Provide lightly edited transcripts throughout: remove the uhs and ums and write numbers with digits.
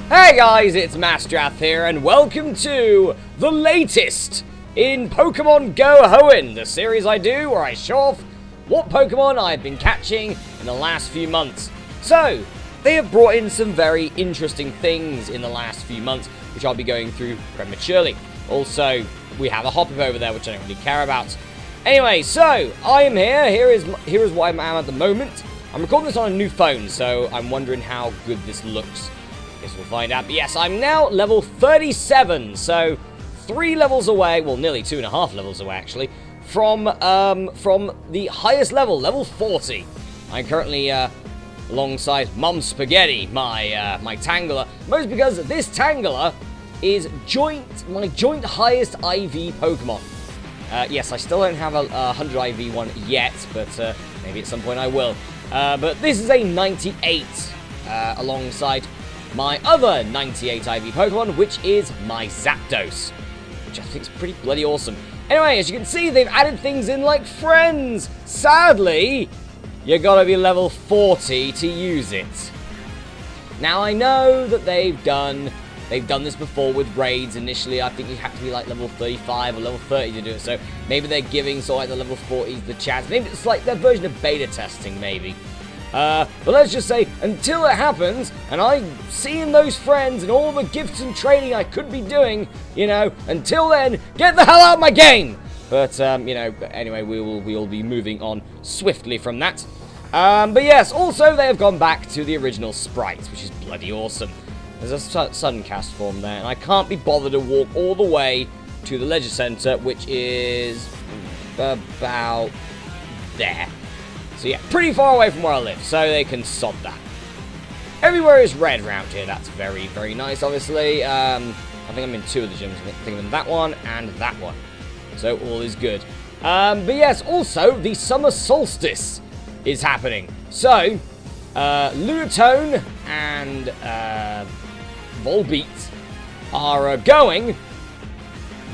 Hey guys, it's Masterath here, and welcome to the latest in Pokemon Go Hoenn, the series I do where I show off what Pokemon I've been catching in the last few months. So, they have brought in some very interesting things in the last few months, which I'll be going through prematurely. Also, we have a Hoppip over there, which I don't really care about. Anyway, so, I am here. Here is what I am at the moment. I'm recording this on a new phone, so I'm wondering how good this looks. Guess we'll find out. But yes, I'm now level 37, so 3 levels away, well, nearly 2.5 levels away, actually, from the highest level, level 40. I'm currently alongside Mum Spaghetti, my Tangler, most because this Tangler is my joint highest IV Pokemon. Yes, I still don't have a 100 IV one yet, but maybe at some point I will. But this is a 98 alongside my other 98 IV Pokemon, which is my Zapdos, which I think is pretty bloody awesome. Anyway, as you can see, they've added things in like friends. Sadly, you gotta be level 40 to use it. Now, I know that they've done this before with raids. Initially, I think you have to be like level 35 or level 30 to do it, so maybe they're giving sort of like the level 40s the chance. Maybe it's like their version of beta testing, maybe. But let's just say, until it happens, and I'm seeing those friends and all the gifts and trading I could be doing, you know, until then, get the hell out of my game! But, you know, anyway, we will be moving on swiftly from that. But yes, also they have gone back to the original sprites, which is bloody awesome. There's a Suncast form there, and I can't be bothered to walk all the way to the Leisure Centre, which is about there. So yeah, pretty far away from where I live, so they can sod that. Everywhere is red around here. That's very, very nice, obviously. I think I'm in 2 of the gyms. I think I'm in that one and that one. So all is good. But yes, also, the summer solstice is happening. So, Lunatone and Volbeat are going.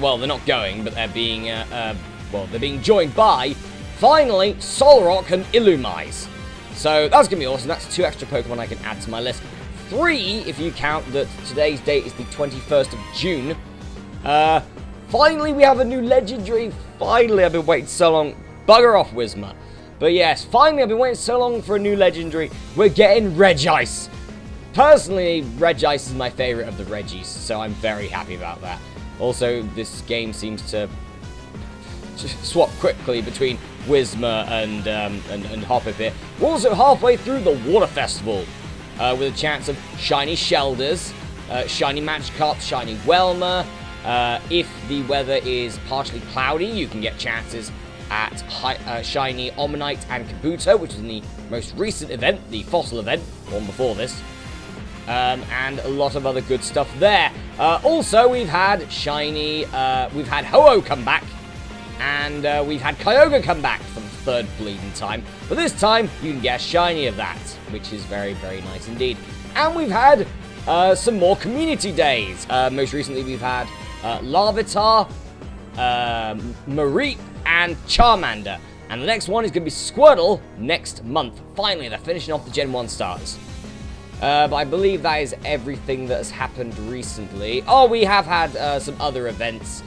Well, they're not going, but they're being they're being joined by, finally, Solrock and Illumise. So that's going to be awesome. That's 2 extra Pokemon I can add to my list. 3, if you count that today's date is the 21st of June. Finally, we have a new legendary. Finally, I've been waiting so long. Bugger off, Whismur. But yes, finally, I've been waiting so long for a new legendary. We're getting Regice. Personally, Regice is my favorite of the Regis, so I'm very happy about that. Also, this game seems to swap quickly between Whismur and Hoppip here. We're also halfway through the Water Festival, with a chance of shiny Shelders, shiny Magikarp, shiny Welmer. If the weather is partially cloudy, you can get chances at shiny Omanyte and Kabuto, which is in the most recent event, the Fossil event, one before this. And a lot of other good stuff there. Also, we've had Ho-Oh come back, and we've had Kyogre come back for the 3rd bleeding time. But this time, you can get a shiny of that, which is very, very nice indeed. And we've had some more community days. Most recently, we've had Larvitar, Mareep, and Charmander. And the next one is going to be Squirtle next month. Finally, they're finishing off the Gen 1 stars. But I believe that is everything that has happened recently. Oh, we have had some other events.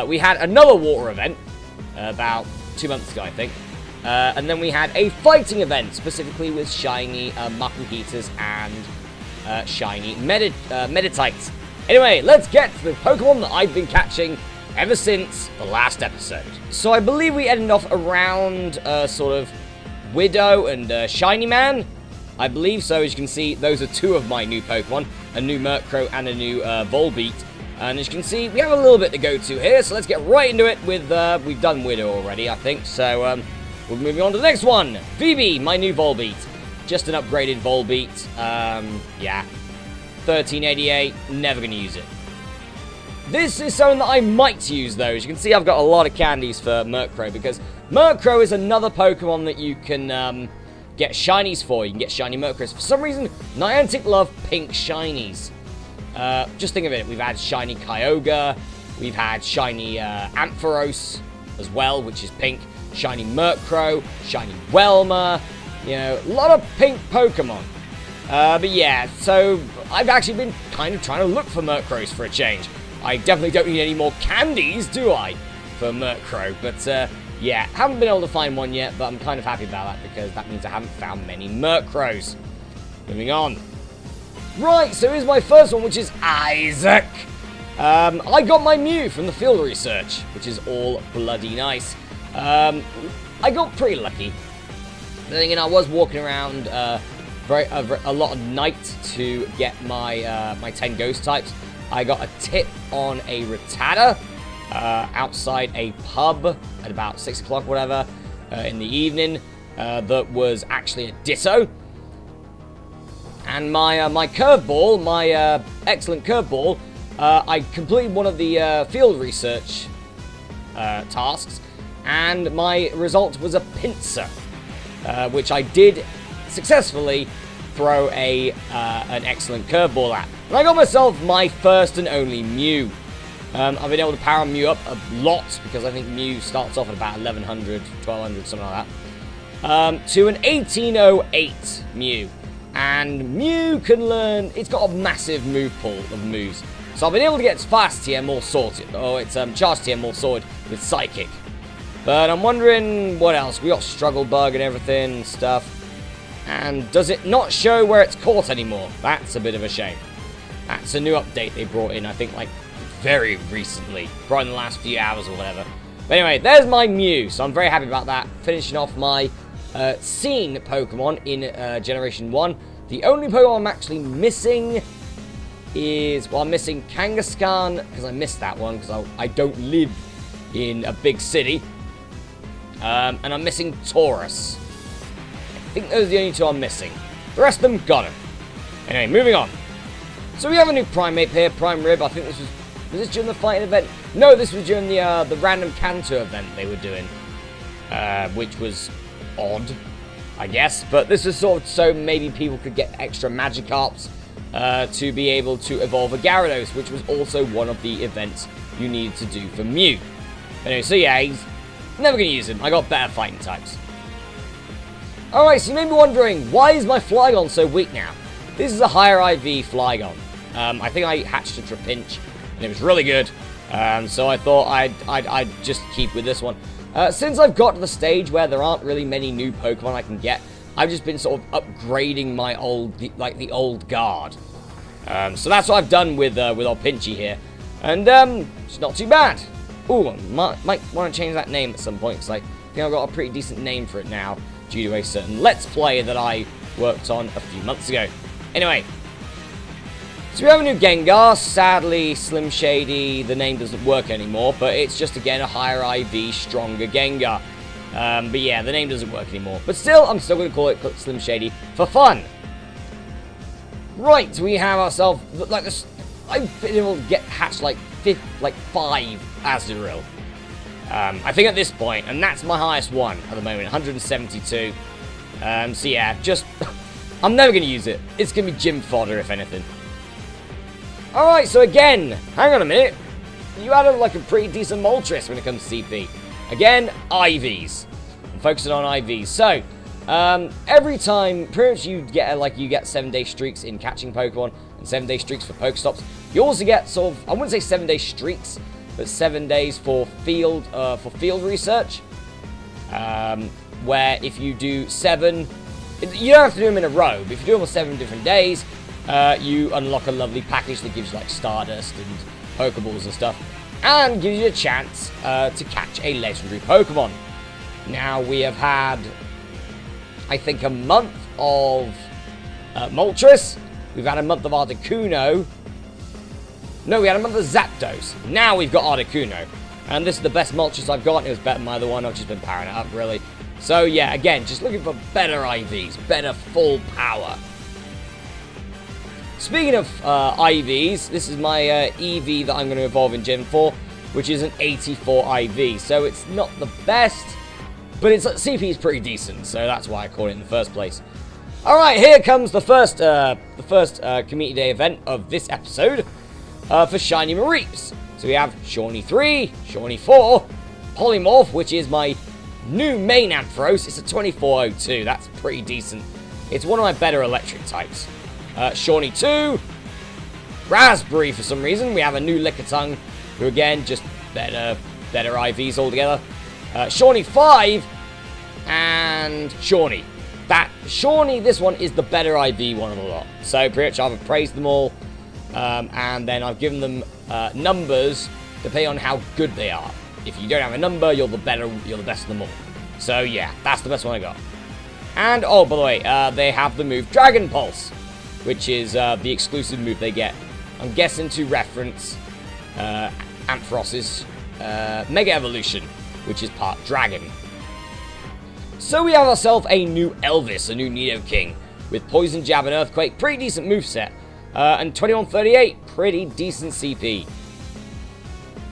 We had another water event about 2 months ago, I think. And then we had a fighting event, specifically with shiny Makuhitas and shiny Meditites. Anyway, let's get to the Pokemon that I've been catching ever since the last episode. So I believe we ended off around sort of Widow and Shiny Man. I believe so. As you can see, those are 2 of my new Pokemon, a new Murkrow and a new Volbeat. And as you can see, we have a little bit to go to here, so let's get right into it with, we've done Widow already, I think, so we're moving on to the next one. Phoebe, my new Volbeat. Just an upgraded Volbeat. Yeah. 1388, never going to use it. This is something that I might use, though. As you can see, I've got a lot of candies for Murkrow, because Murkrow is another Pokemon that you can get shinies for. You can get shiny Murkrows. For some reason, Niantic love pink shinies. Just think of it. We've had shiny Kyogre. We've had shiny Ampharos as well, which is pink. Shiny Murkrow. Shiny Welmer. You know, a lot of pink Pokemon. But yeah, so I've actually been kind of trying to look for Murkrows for a change. I definitely don't need any more candies, do I, for Murkrow? But yeah, haven't been able to find one yet, but I'm kind of happy about that because that means I haven't found many Murkrows. Moving on. Right, so here's my first one, which is Isaac. I got my Mew from the field research, which is all bloody nice. I got pretty lucky. Then I was walking around a lot of night to get my my 10 ghost types. I got a tip on a Rattata outside a pub at about 6 o'clock, whatever, in the evening. That was actually a Ditto. And my curveball, my excellent curveball, I completed one of the field research tasks, and my result was a Pinsir, which I did successfully throw an excellent curveball at. And I got myself my first and only Mew. I've been able to power Mew up a lot, because I think Mew starts off at about 1100, 1200, something like that, to an 1808 Mew. And Mew can learn, it's got a massive move pool of moves. So I've been able to get its fast TM all sorted, or its charge TM all sorted with Psychic. But I'm wondering what else. We got Struggle Bug and everything and stuff. And does it not show where it's caught anymore? That's a bit of a shame. That's a new update they brought in, I think, like, very recently. Probably in the last few hours or whatever. But anyway, there's my Mew, so I'm very happy about that. Finishing off my seen Pokemon in Generation 1. The only Pokemon I'm actually missing is, well, I'm missing Kangaskhan, because I missed that one, because I don't live in a big city. And I'm missing Taurus. I think those are the only two I'm missing. The rest of them, got them. Anyway, moving on. So we have a new Primate here, Prime Rib. I think this was this during the fighting event? No, this was during the random Kanto event they were doing. Which was odd, I guess. But this was sort of so maybe people could get extra Magikarps to be able to evolve a Gyarados, which was also one of the events you needed to do for Mew. Anyway, so yeah, he's never going to use him. I got better fighting types. Alright, so you may be wondering, why is my Flygon so weak now? This is a higher IV Flygon. I think I hatched a Trapinch, and it was really good. So I thought I'd just keep with this one. Since I've got to the stage where there aren't really many new Pokemon I can get, I've just been sort of upgrading my the old guard. So that's what I've done with old Pinchy here. And it's not too bad. Ooh, I might want to change that name at some point, because I think I've got a pretty decent name for it now, due to a certain Let's Play that I worked on a few months ago. Anyway, so we have a new Gengar. Sadly, Slim Shady, the name doesn't work anymore, but it's just, again, a higher IV, stronger Gengar. But yeah, the name doesn't work anymore. But still, I'm still going to call it Slim Shady for fun. Right, we have ourselves, like this, I've been able to get hatched like 5 Azurill. I think at this point, and that's my highest one at the moment, 172. So yeah, just, I'm never going to use it. It's going to be gym fodder, if anything. Alright, so again, hang on a minute. You had like a pretty decent Moltres when it comes to CP. Again, IVs. I'm focusing on IVs. So, every time, pretty much you get 7-day streaks in catching Pokemon, and 7-day streaks for Pokestops. You also get sort of, I wouldn't say 7-day streaks, but 7 days for field research. Where if you do 7, you don't have to do them in a row, but if you do them on 7 different days, you unlock a lovely package that gives you like Stardust and Pokeballs and stuff, and gives you a chance to catch a legendary Pokemon. Now we have had, I think, a month of Moltres. We've had a month of Articuno. No, we had a month of Zapdos. Now we've got Articuno. And this is the best Moltres I've got. It was better than my other one. I've just been powering it up, really. So, yeah, again, just looking for better IVs. Better full power. Speaking of IVs, this is my EV that I'm going to evolve in Gen 4, which is an 84 IV. So it's not the best, but its CP is pretty decent. So that's why I caught it in the first place. Alright, here comes the first Community Day event of this episode for Shiny Mareeps. So we have Shawnee 3, Shawnee 4, Polymorph, which is my new main Ampharos. It's a 2402. That's pretty decent. It's one of my better electric types. Shawnee 2. Raspberry for some reason. We have a new Lickitung, who again, just better IVs altogether. Shawnee 5. And Shawnee. Shawnee, this one, is the better IV one of the lot. So pretty much I've appraised them all. And then I've given them numbers depending on how good they are. If you don't have a number, you're the best of them all. So yeah, that's the best one I got. And, oh, by the way, they have the move Dragon Pulse, which is the exclusive move they get. I'm guessing to reference Amphross's Mega Evolution, which is part Dragon. So we have ourselves a new Elvis, a new Nidoking, with Poison Jab and Earthquake, pretty decent moveset, and 2138, pretty decent CP.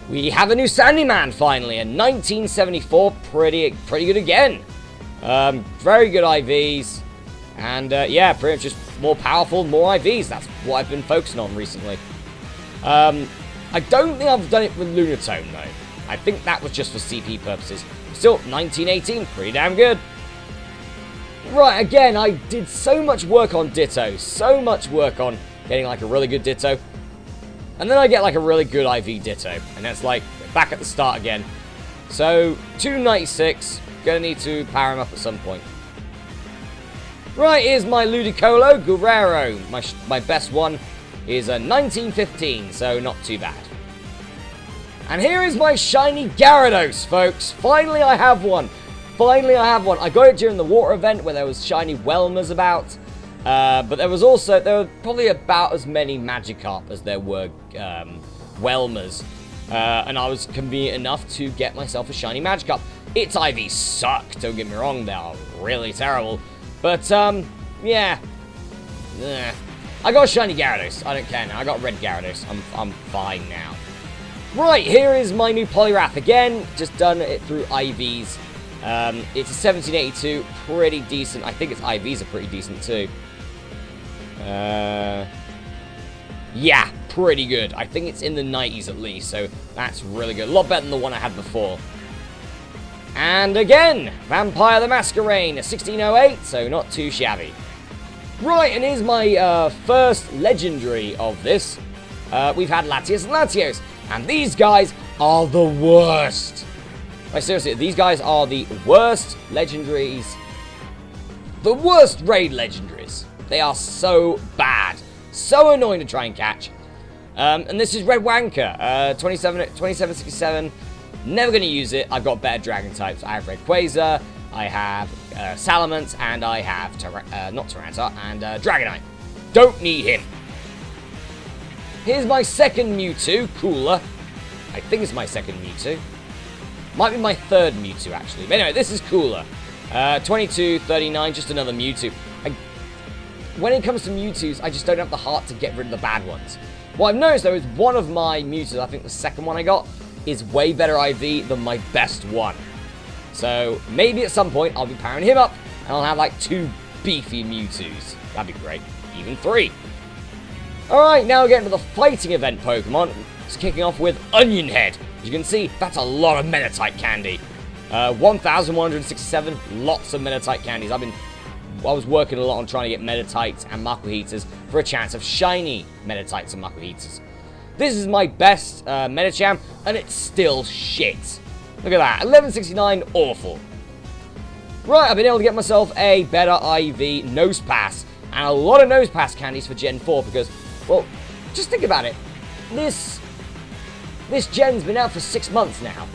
We have a new Sandyman, finally, a 1974, pretty good again. Very good IVs, and yeah, pretty much just more powerful, more IVs. That's what I've been focusing on recently. I don't think I've done it with Lunatone, though. I think that was just for CP purposes. Still, 1918, pretty damn good. Right, again, I did so much work on Ditto, so much work on getting like a really good Ditto. And then I get like a really good IV Ditto, and that's like back at the start again. So, 296, gonna need to power him up at some point. Right, here's my Ludicolo Guerrero. My best one is a 1915, so not too bad. And here is my shiny Gyarados, folks. Finally, I have one. Finally, I have one. I got it during the water event where there was shiny Whelmers about. But there were probably about as many Magikarp as there were Whelmers. And I was convenient enough to get myself a shiny Magikarp. Its IVs suck, don't get me wrong. They are really terrible. But, yeah. I got a shiny Gyarados. I don't care now. I got red Gyarados. I'm fine now. Right, here is my new Poliwrath again. Just done it through IVs. It's a 1782, pretty decent. I think its IVs are pretty decent too. Yeah, pretty good. I think it's in the 90s at least, so that's really good. A lot better than the one I had before. And again, Vampire the Masquerain, a 1608, so not too shabby. Right, and here's my first legendary of this. We've had Latios and Latios. And these guys are the worst. Like, seriously, these guys are the worst legendaries. The worst raid legendaries. They are so bad. So annoying to try and catch. And this is Red Wanker. 2767. Never going to use it. I've got better dragon types. I have Red Quasar. I have Salamence. And I have, not Tyranitar, and Dragonite. Don't need him. Here's my second Mewtwo, Cooler. I think it's my second Mewtwo. Might be my third Mewtwo, actually. But anyway, this is Cooler. 2239, just another Mewtwo. When it comes to Mewtwo's, I just don't have the heart to get rid of the bad ones. What I've noticed, though, is one of my Mewtwo's, I think the second one I got, is way better IV than my best one. So, maybe at some point, I'll be powering him up, and I'll have, like, 2 beefy Mewtwo's. That'd be great. Even 3. Alright, now we're getting to the fighting event Pokemon. It's kicking off with Onion Head. As you can see, that's a lot of Meditite candy. 1,167, lots of Meditite candies. I was working a lot on trying to get Meditites and Mako Heaters for a chance of shiny Meditites and Mako Heaters. This is my best Medicham, and it's still shit. Look at that, 1169, awful. Right, I've been able to get myself a better IV Nose Pass, and a lot of Nose Pass candies for Gen 4, because, well, just think about it. This gen's been out for 6 months now.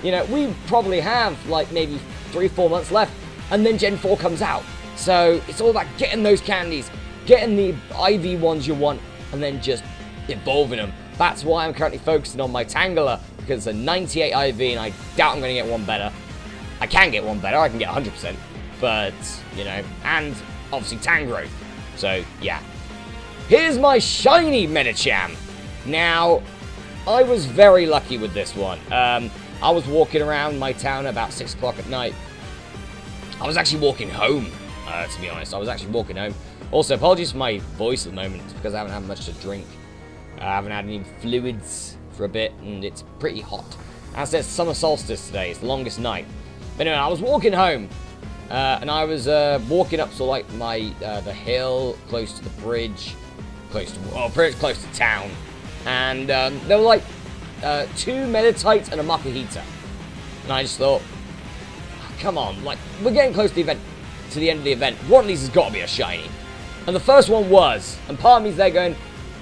You know, we probably have, like, maybe 3-4 months left, and then Gen 4 comes out. So, it's all about getting those candies, getting the IV ones you want, and then just evolving them. That's why I'm currently focusing on my Tangela, because it's a 98 IV, and I doubt I'm going to get one better. I can get one better, I can get 100%, but, you know, and obviously Tangrowth. So, yeah. Here's my shiny Medicham. Now, I was very lucky with this one. I was walking around my town about 6 o'clock at night. I was actually walking home, to be honest. I was actually walking home. Also, apologies for my voice at the moment. It's because I haven't had much to drink. I haven't had any fluids for a bit, and it's pretty hot. As there's summer solstice today, it's the longest night. But anyway, I was walking home, And I was walking up to like the hill close to the bridge, pretty close to town, and there were like 2 Meditites and a Makahita. And I just thought, oh, come on, like we're getting close to the end of the event. One of these has got to be a shiny. And the first one was, and part of me's there going,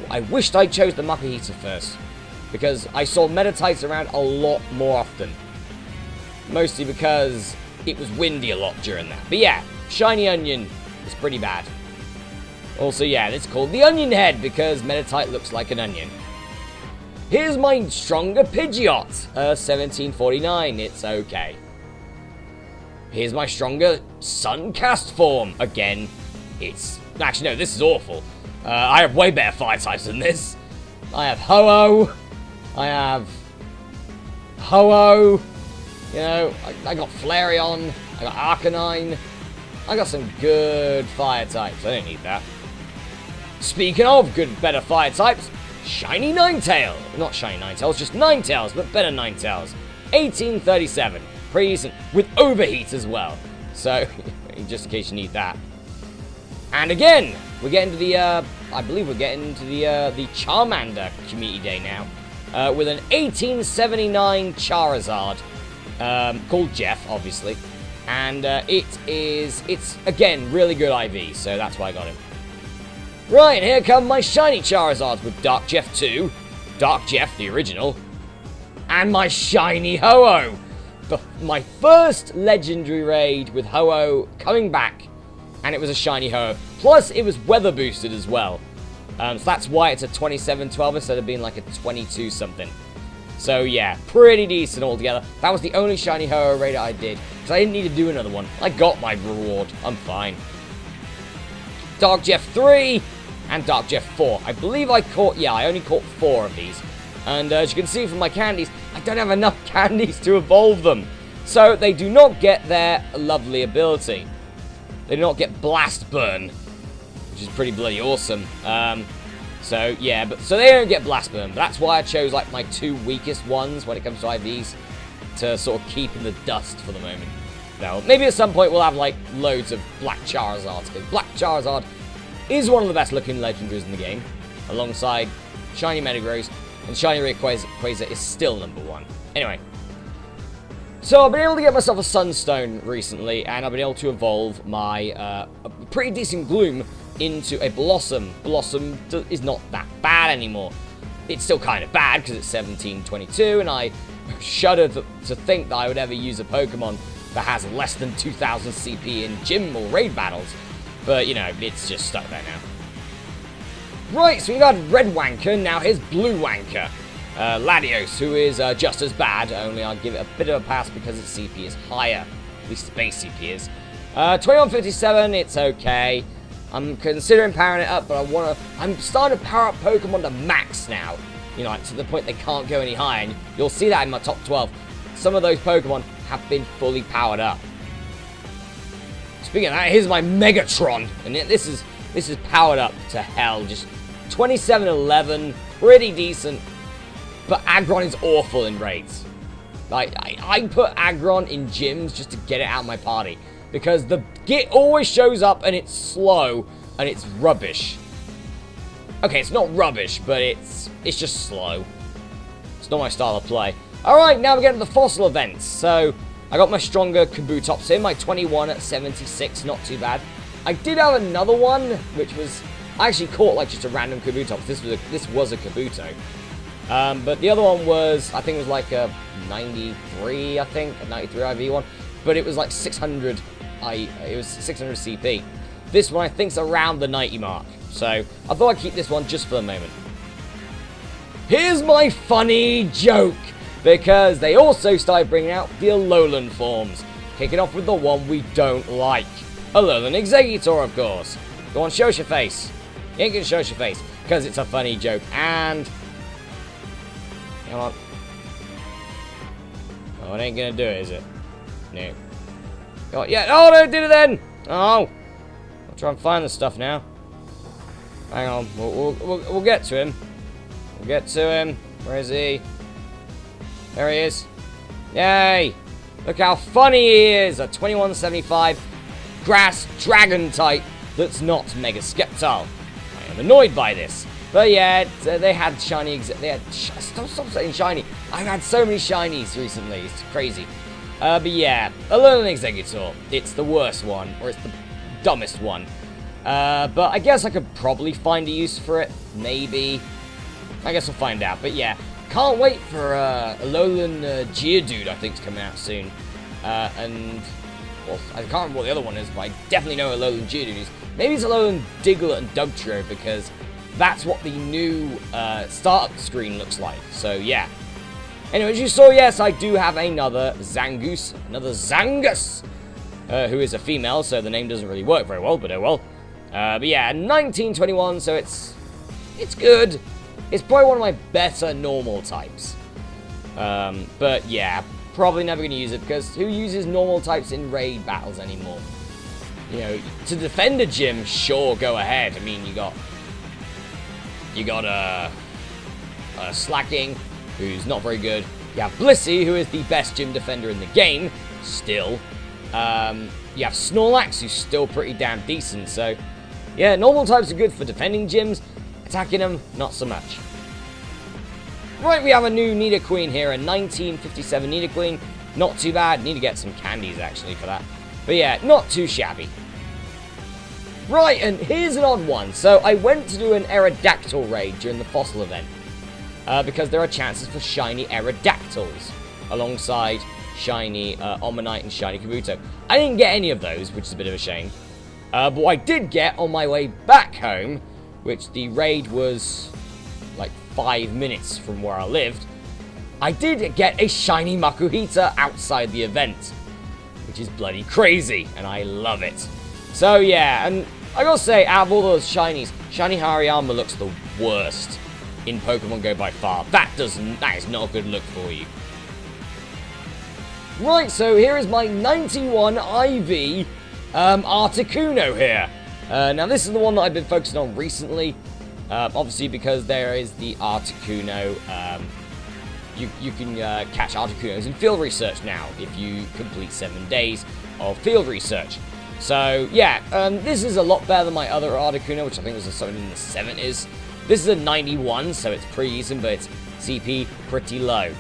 I wished I chose the Makahita first, because I saw Meditites around a lot more often. Mostly because it was windy a lot during that. But yeah, shiny onion is pretty bad. Also, yeah, it's called the onion head because Meditite looks like an onion. Here's my stronger Pidgeot, 1749. It's okay. Here's my stronger Suncast form. Again, it's... Actually, no, this is awful. I have way better fire types than this. I have Ho-Oh. I have... Ho-Oh. You know, I got Flareon. I got Arcanine. I got some good fire types. I don't need that. Speaking of good, better fire types, Shiny Ninetale. Not Shiny Ninetales, just Ninetales, but better Ninetales. 1837. Pretty decent. With Overheat as well. So, just in case you need that. And again, we're getting to the, I believe we're getting to the Charmander Community Day now. With an 1879 Charizard. Called Jeff, obviously. And it's, again, really good IV, so that's why I got him. Right, and here come my shiny Charizards with Dark Jeff 2, Dark Jeff, the original, and my shiny Ho-Oh. My first legendary raid with Ho-Oh coming back, and it was a shiny Ho-Oh. Plus, it was weather boosted as well. So that's why it's a 2712 instead of being like a 22 something. So yeah, pretty decent altogether. That was the only shiny Ho-Oh raid I did, because I didn't need to do another one. I got my reward. I'm fine. Dark Jeff 3 and Dark Jeff 4. I believe I only caught 4 of these. And as you can see from my candies, I don't have enough candies to evolve them. So they do not get their lovely ability. They do not get Blast Burn, which is pretty bloody awesome. So yeah, so they don't get Blast Burn, but that's why I chose like my 2 weakest ones when it comes to IVs to sort of keep in the dust for the moment. Now, maybe at some point we'll have like loads of Black Charizards, because Black Charizard is one of the best looking legendaries in the game, alongside Shiny Metagross, and Shiny Rayquaza is still #1. Anyway, so I've been able to get myself a Sunstone recently, and I've been able to evolve my a pretty decent Gloom into a Blossom. Blossom is not that bad anymore. It's still kind of bad because it's 1722, and I shudder to think that I would ever use a Pokemon that has less than 2,000 CP in gym or raid battles. But, you know, it's just stuck there now. Right, so we've got Red Wanker, now here's Blue Wanker. Latios, who is just as bad, only I'll give it a bit of a pass because its CP is higher. At least the base CP is. 2157, it's okay. I'm considering powering it up, but I'm starting to power up Pokemon to max now. You know, to the point they can't go any higher, and you'll see that in my top 12. Some of those Pokemon have been fully powered up. Speaking of that, here's my Megatron, and this is powered up to hell. Just 2711, pretty decent, but Aggron is awful in raids. Like I put Aggron in gyms just to get it out of my party, because the Git always shows up and it's slow and it's rubbish. Okay, it's not rubbish, but it's just slow. It's not my style of play. Alright, now we're getting to the fossil events. So, I got my stronger Kabutops in, my 21 at 76, not too bad. I did have another one, which was... I actually caught like just a random Kabutops. This was a Kabuto. But the other one was, I think it was like a 93, I think, a 93 IV one. But it was like 600, it was 600 CP. This one I think's around the 90 mark. So I thought I'd keep this one just for the moment. Here's my funny joke, because they also started bringing out the Alolan forms. Kicking off with the one we don't like. Alolan Exeggutor, of course. Go on, show us your face. You ain't gonna show us your face, because it's a funny joke. And... come on. Oh, it ain't gonna do it, is it? No. Oh, yeah. Oh, no, it did it then! Oh! I'll try and find the stuff now. Hang on. We'll get to him. We'll get to him. Where is he? There he is. Yay! Look how funny he is! A 2175 grass dragon type that's not Mega Skeptile. I am annoyed by this. But yeah, they had shiny. Stop saying shiny. I've had so many shinies recently. It's crazy. But yeah, Alolan Exeggutor. It's the worst one, or it's the dumbest one. But I guess I could probably find a use for it. Maybe. I guess we'll find out. But yeah, can't wait for Alolan Geodude, I think, is coming out soon. And, well, I can't remember what the other one is, but I definitely know Alolan Geodude is. Maybe it's Alolan Diglett and Dugtrio, because that's what the new startup screen looks like. So, yeah. Anyway, as you saw, yes, I do have another Zangoose. Another Zangus, who is a female, so the name doesn't really work very well, but oh well. But yeah, 1921, so it's good. It's probably one of my better normal types. But yeah, probably never going to use it, because who uses normal types in raid battles anymore? You know, to defend a gym, sure, go ahead. I mean, you got Slacking, who's not very good. You have Blissey, who is the best gym defender in the game, still. You have Snorlax, who's still pretty damn decent. So, yeah, normal types are good for defending gyms. Attacking them, not so much. Right, we have a new Nidoqueen here, a 1957 Nidoqueen. Not too bad. Need to get some candies, actually, for that. But yeah, not too shabby. Right, and here's an odd one. So, I went to do an Aerodactyl raid during the Fossil event. Because there are chances for shiny Aerodactyls, alongside shiny Omanyte and shiny Kabuto. I didn't get any of those, which is a bit of a shame. But what I did get on my way back home, which the raid was like 5 minutes from where I lived, I did get a shiny Makuhita outside the event, which is bloody crazy, and I love it. So yeah, and I gotta say, out of all those shinies, shiny Hariyama looks the worst in Pokemon Go by far. That is not a good look for you. Right, so here is my 91 IV Articuno here. Now this is the one that I've been focusing on recently. Obviously because there is the Articuno. You can catch Articunos in field research now if you complete 7 days of field research. So yeah, this is a lot better than my other Articuno, which I think was something in the 70s. This is a 91, so it's pretty decent, but its CP pretty low.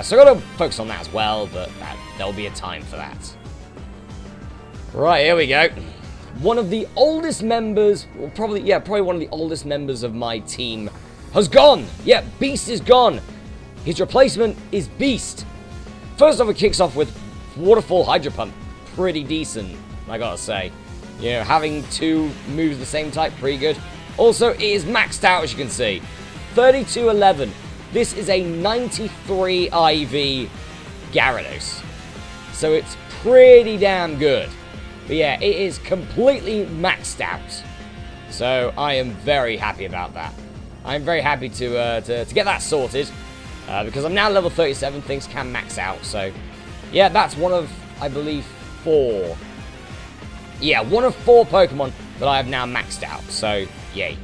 So I gotta focus on that as well, but there'll be a time for that. Right, here we go. One of the oldest members, well, probably one of the oldest members of my team has gone. Yeah, Beast is gone. His replacement is Beast. First off, it kicks off with Waterfall Hydro Pump. Pretty decent, I gotta say. You know, having two moves of the same type, pretty good. Also, it is maxed out, as you can see. 3211. This is a 93 IV Gyarados. So it's pretty damn good. But yeah, it is completely maxed out. So I am very happy about that. I'm very happy to get that sorted. Because I'm now level 37, things can max out. So yeah, that's one of, I believe, 4. Yeah, one of 4 Pokemon that I have now maxed out. So, yay.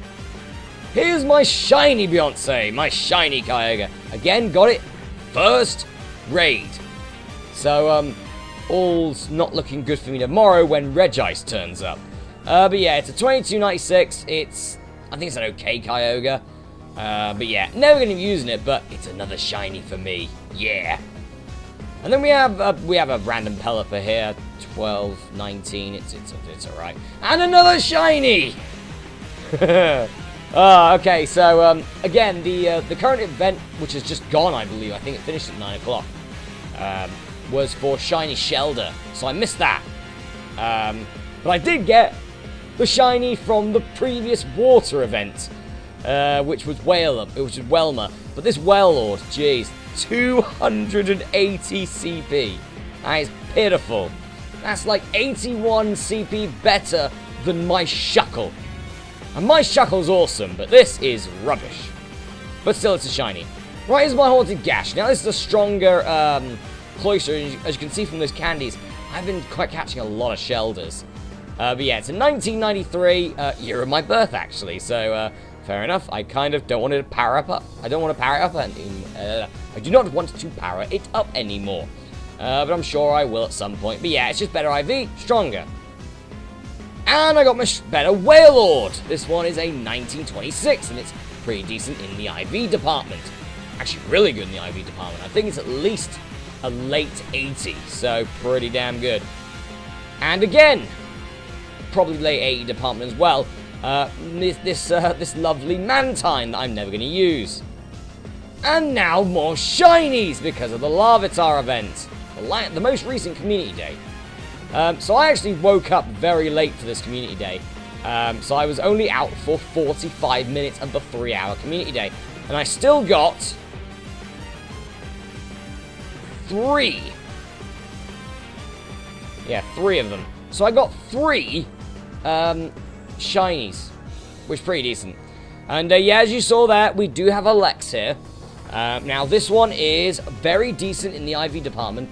Here's my shiny Beyonce, my shiny Kyogre. Again, got it first raid. So, all's not looking good for me tomorrow when Regice turns up. But yeah, it's a 2296. I think it's an okay Kyogre. But yeah, never going to be using it, but it's another shiny for me. Yeah. And then we have a random Pelipper here. 12, 19, it's alright. And another shiny! Okay, so, again, the current event, which has just gone, I believe, I think it finished at 9 o'clock, was for shiny Shelder, so I missed that. But I did get the shiny from the previous water event, which was Welmer. But this Wailord, jeez, 280 CP. That is pitiful. That's like 81 CP better than my Shuckle. And my Shuckle's awesome, but this is rubbish. But still, it's a shiny. Right, here's my Haunted Gash. Now, this is a stronger Cloyster. As you can see from those candies, I've been quite catching a lot of Shelders. But yeah, it's a 1993 year of my birth, actually. So, fair enough. I kind of don't want it to power up. I don't want to power it up. I do not want to power it up anymore. But I'm sure I will at some point. But yeah, it's just better IV, stronger. And I got my better Wailord. This one is a 1926, and it's pretty decent in the IV department. Actually, really good in the IV department. I think it's at least a late 80, so pretty damn good. And again, probably late 80 department as well. This lovely Mantine that I'm never going to use. And now more shinies because of the Larvitar event, the most recent community day. So I actually woke up very late for this community day. So I was only out for 45 minutes of the 3-hour community day, and I still got 3. Yeah, 3 of them. So I got 3 shinies, which is pretty decent. And yeah, as you saw there, we do have a Lex here. Now, this one is very decent in the IV department.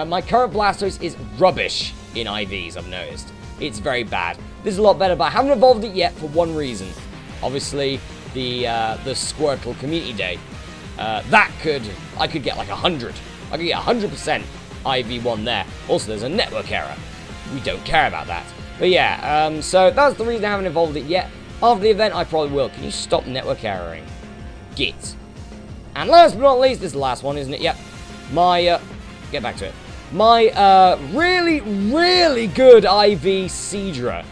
My current Blastoise is rubbish in IVs, I've noticed. It's very bad. This is a lot better, but I haven't evolved it yet for one reason. Obviously, the Squirtle Community Day. I could get like 100. I could get 100% IV1 there. Also, there's a network error. We don't care about that. But yeah, so that's the reason I haven't evolved it yet. After the event, I probably will. Can you stop network erroring? Git. And last but not least, this is the last one, isn't it? Yep. Get back to it. My, really, really good IV Seadra.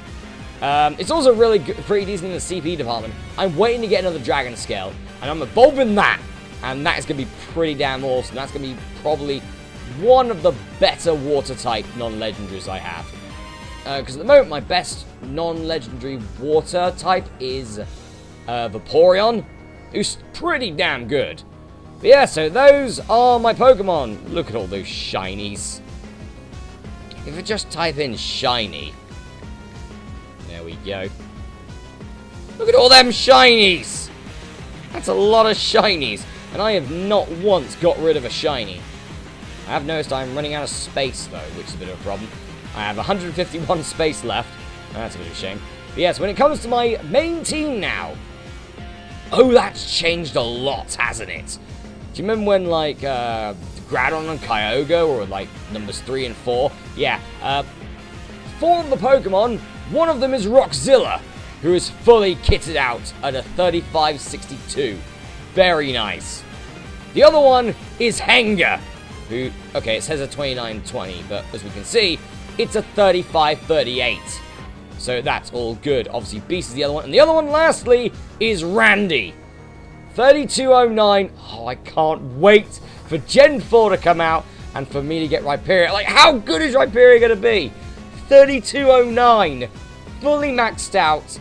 It's also really good, pretty decent in the CP department. I'm waiting to get another Dragon Scale, and I'm evolving that. And that is going to be pretty damn awesome. That's going to be probably one of the better water-type non-legendaries I have. Because at the moment, my best non-legendary water type is Vaporeon, who's pretty damn good. But yeah, so those are my Pokemon. Look at all those shinies. If I just type in shiny. There we go. Look at all them shinies. That's a lot of shinies. And I have not once got rid of a shiny. I have noticed I'm running out of space, though, which is a bit of a problem. I have 151 space left. That's a bit of a shame. But yes, when it comes to my main team now. Oh, that's changed a lot, hasn't it? Do you remember when, like, Groudon and Kyogre were, like, numbers 3 and 4? Yeah, 4 of the Pokemon, one of them is Rockzilla, who is fully kitted out at a 3562. Very nice. The other one is Henga, who, okay, it says a 2920, but as we can see, it's a 3538. So that's all good. Obviously, Beast is the other one. And the other one, lastly, is Randy. 3209. Oh, I can't wait for Gen 4 to come out and for me to get Rhyperior. Like, how good is Rhyperior going to be? 3209. Fully maxed out.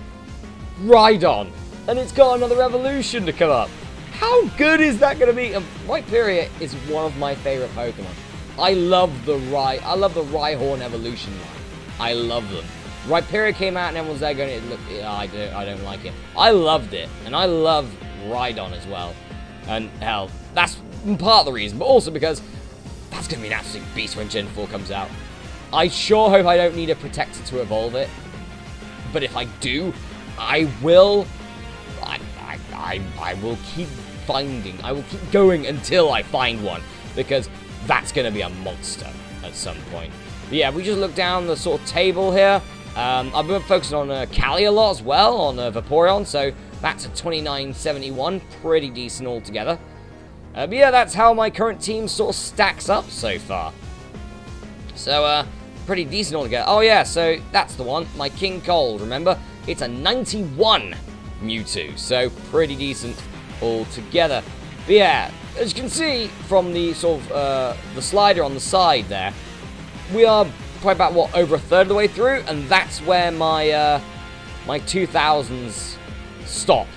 Rhydon. And it's got another evolution to come up. How good is that going to be? Rhyperior is one of my favorite Pokemon. I love the Rhyhorn evolution line. I love them. Rhyperior came out and everyone's there going, look, I don't like it. I loved it. And I love Rhydon as well. And hell, that's part of the reason, but also because that's going to be an absolute beast when Gen 4 comes out. I sure hope I don't need a Protector to evolve it. But if I do, I will keep finding. I will keep going until I find one. Because that's going to be a monster at some point. But yeah, we just look down the sort of table here. I've been focusing on Cali a lot as well, on Vaporeon, so that's a 2971, pretty decent altogether. But yeah, that's how my current team sort of stacks up so far. So, pretty decent altogether. Oh yeah, so that's the one, my King Cold, remember? It's a 91 Mewtwo, so pretty decent altogether. But yeah, as you can see from the sort of, the slider on the side there, we are probably about, what, over a third of the way through, and that's where my, my 2000s stop.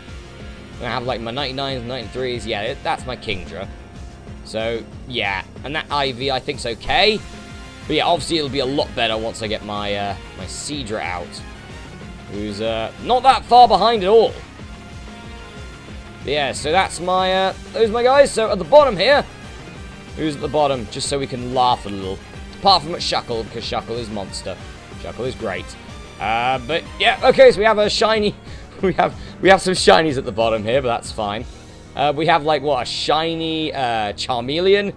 I have, like, my 99s, 93s, yeah, that's my Kingdra. So, yeah, and that IV I think's okay. But yeah, obviously it'll be a lot better once I get my, my Seadra out, who's, not that far behind at all. But yeah, so that's my, those are my guys. So at the bottom here, who's at the bottom, just so we can laugh a little. Apart from Shuckle, because Shuckle is monster. Shuckle is great. But yeah, okay, so we have a shiny. we have some shinies at the bottom here, but that's fine. We have like what, a shiny Charmeleon.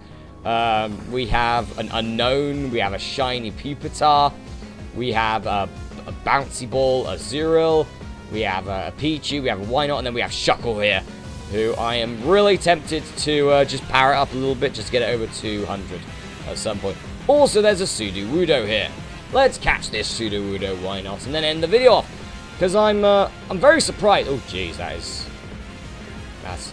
We have an Unknown. We have a shiny Pupitar. We have a have a Bouncy Ball, a Zurill, we have a Pichu, we have a Why Not, and then we have Shuckle here, who I am really tempted to just power it up a little bit, just get it over 200 at some point. Also, there's a Sudowoodo here. Let's catch this Sudowoodo, why not, and then end the video off. Because I'm very surprised. Oh, jeez,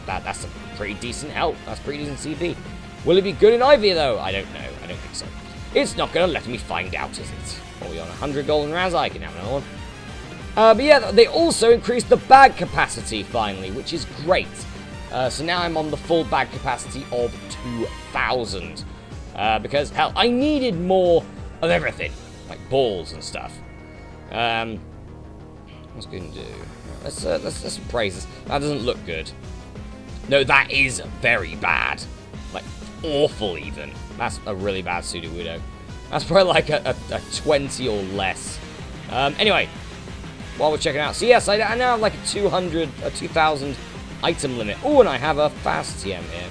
that's a pretty decent help. That's pretty decent CP. Will it be good in Ivy, though? I don't know. I don't think so. It's not going to let me find out, is it? Are we on 100 golden Raz? I can have another one. But yeah, they also increased the bag capacity, finally, which is great. So now I'm on the full bag capacity of 2,000. Because, hell, I needed more of everything. Like balls and stuff. What's going to do? Let's praise this. That doesn't look good. No, that is very bad. Like, awful even. That's a really bad Sudowoodo. That's probably like a 20 or less. Anyway, while we're checking out. So yes, I now have like a 2,000 item limit. Oh, and I have a fast TM here.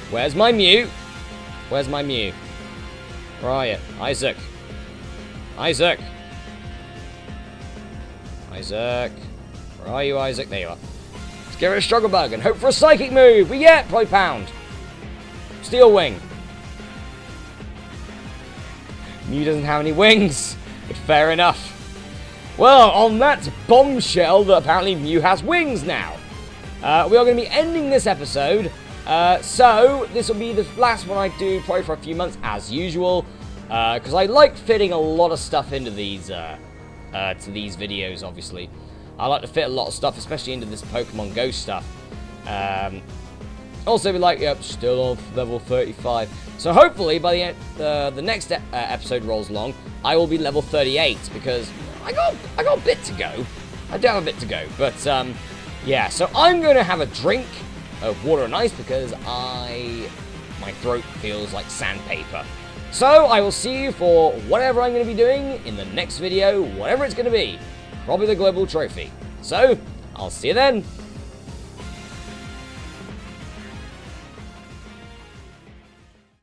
Where's my Mew? Where's my Mew? Where are you? Isaac. Isaac. Isaac. Where are you, Isaac? There you are. Let's get rid of Struggle Bug and hope for a Psychic move. We get probably Pound. Steel Wing. Mew doesn't have any wings, but fair enough. Well, on that bombshell that apparently Mew has wings now, we are going to be ending this episode. So this will be the last one I do probably for a few months as usual, because I like fitting a lot of stuff into these videos. Obviously, I like to fit a lot of stuff, especially into this Pokemon Go stuff. Also, be like, yep, still on level 35. So hopefully, by the next episode rolls along, I will be level 38 because I got a bit to go. I do have a bit to go, but yeah. So I'm going to have a drink of water and ice because my throat feels like sandpaper. So I will see you for whatever I'm going to be doing in the next video, whatever it's going to be. Probably the Global Trophy. So I'll see you then.